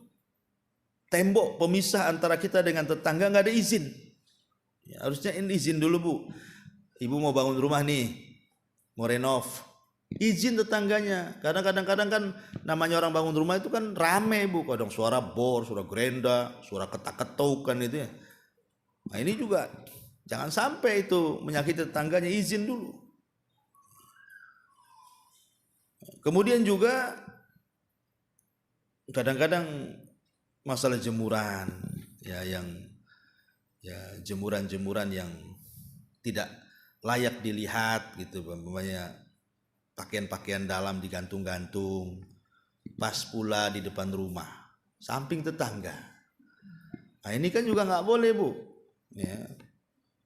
Speaker 2: tembok pemisah antara kita dengan tetangga, nggak ada izin. Ya, harusnya ini izin dulu bu. Ibu mau bangun rumah nih, mau renov, izin tetangganya. Karena kadang-kadang kan namanya orang bangun rumah itu kan rame bu. Kadang suara bor, suara gerenda, suara ketak-ketuk kan itu ya. Nah ini juga jangan sampai itu menyakiti tetangganya, izin dulu. Kemudian juga kadang-kadang masalah jemuran, jemuran-jemuran yang tidak layak dilihat gitu, umpamanya pakaian-pakaian dalam digantung-gantung, pas pula di depan rumah, samping tetangga. Nah ini kan juga nggak boleh Bu, ya.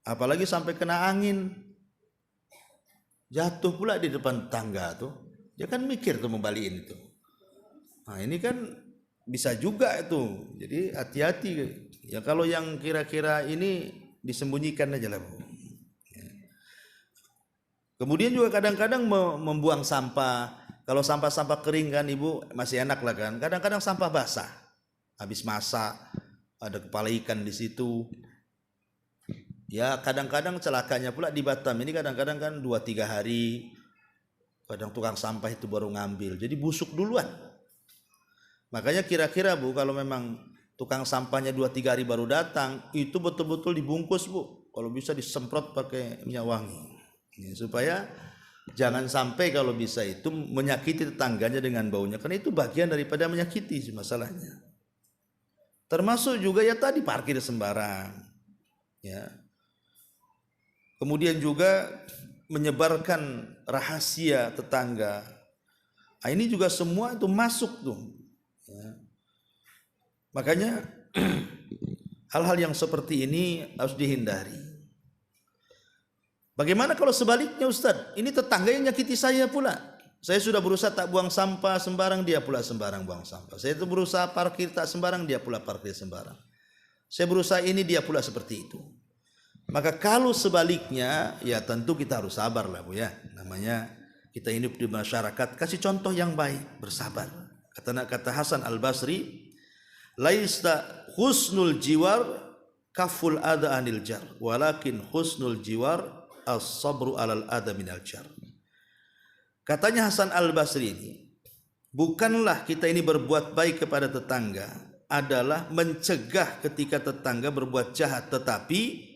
Speaker 2: Apalagi sampai kena angin, jatuh pula di depan tetangga tuh, dia kan mikir tuh membalikin itu. Nah ini kan bisa juga itu, jadi hati-hati ya. Kalau yang kira-kira ini disembunyikan aja lah Bu. Kemudian juga kadang-kadang membuang sampah. Kalau sampah-sampah kering kan Ibu masih enak lah kan. Kadang-kadang sampah basah, habis masak ada kepala ikan di situ. Ya kadang-kadang celakanya pula di Batam ini kadang-kadang kan 2-3 hari, kadang tukang sampah itu baru ngambil, jadi busuk duluan. Makanya kira-kira Bu, kalau memang tukang sampahnya 2-3 hari baru datang, itu betul-betul dibungkus Bu. Kalau bisa disemprot pakai minyak wangi. Ya, supaya jangan sampai kalau bisa itu menyakiti tetangganya dengan baunya, karena itu bagian daripada menyakiti masalahnya. Termasuk juga ya tadi parkir sembarang, ya. Kemudian juga menyebarkan rahasia tetangga. Nah, ini juga semua itu masuk tuh. Ya. Makanya hal-hal yang seperti ini harus dihindari. Bagaimana kalau sebaliknya Ustadz? Ini tetangga yang nyakiti saya pula. Saya sudah berusaha tak buang sampah sembarang, dia pula sembarang buang sampah. Saya itu berusaha parkir tak sembarang, dia pula parkir sembarang. Saya berusaha ini, dia pula seperti itu. Maka kalau sebaliknya, ya tentu kita harus sabar lah Bu ya. Namanya kita hidup di masyarakat, kasih contoh yang baik, bersabar. Kata Hasan Al-Basri, laista husnul jiwar kaful ada anil jar, walakin husnul jiwar as-sabru alal adha minal jar. Katanya Hasan Al-Basri ini, bukanlah kita ini berbuat baik kepada tetangga adalah mencegah ketika tetangga berbuat jahat, tetapi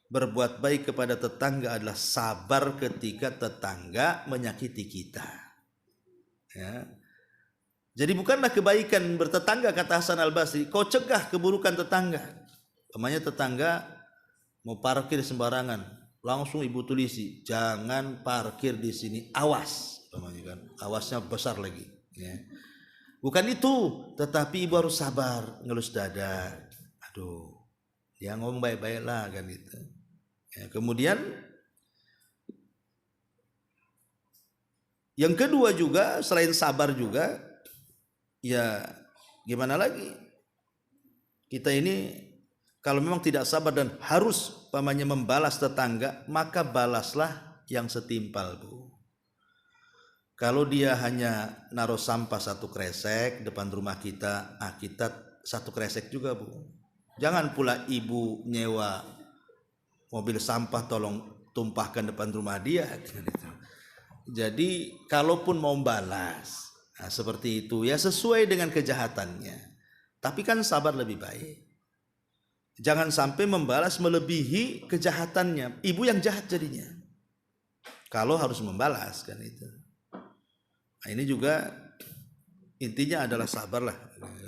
Speaker 2: berbuat baik kepada tetangga adalah sabar ketika tetangga menyakiti kita. Ya. Jadi bukanlah kebaikan bertetangga, kata Hasan Al-Basri, kau cegah keburukan tetangga. Namanya tetangga mau parkir sembarangan, langsung Ibu tulisi, jangan parkir di sini, awas, kan? Awasnya besar lagi. Ya. Bukan itu, tetapi Ibu harus sabar, ngelus dada. Aduh, ya ngomong baik-baik lah kan itu. Ya, kemudian yang kedua juga selain sabar juga, ya gimana lagi? Kita ini kalau memang tidak sabar dan harus pamannya membalas tetangga, maka balaslah yang setimpal Bu. Kalau dia hanya naruh sampah 1 kresek depan rumah kita, kita 1 kresek juga Bu. Jangan pula Ibu nyewa mobil sampah tolong tumpahkan depan rumah dia. Jadi kalaupun mau balas, nah seperti itu ya sesuai dengan kejahatannya. Tapi kan sabar lebih baik. Jangan sampai membalas melebihi kejahatannya. Ibu yang jahat jadinya. Kalau harus membalas kan itu. Nah, ini juga intinya adalah sabarlah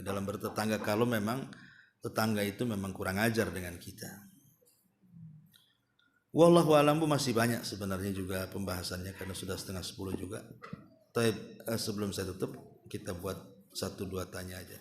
Speaker 2: dalam bertetangga kalau memang tetangga itu memang kurang ajar dengan kita. Wallahu a'lam Bu, masih banyak sebenarnya juga pembahasannya karena sudah 9:30 juga. Tapi sebelum saya tutup, kita buat 1-2 tanya aja.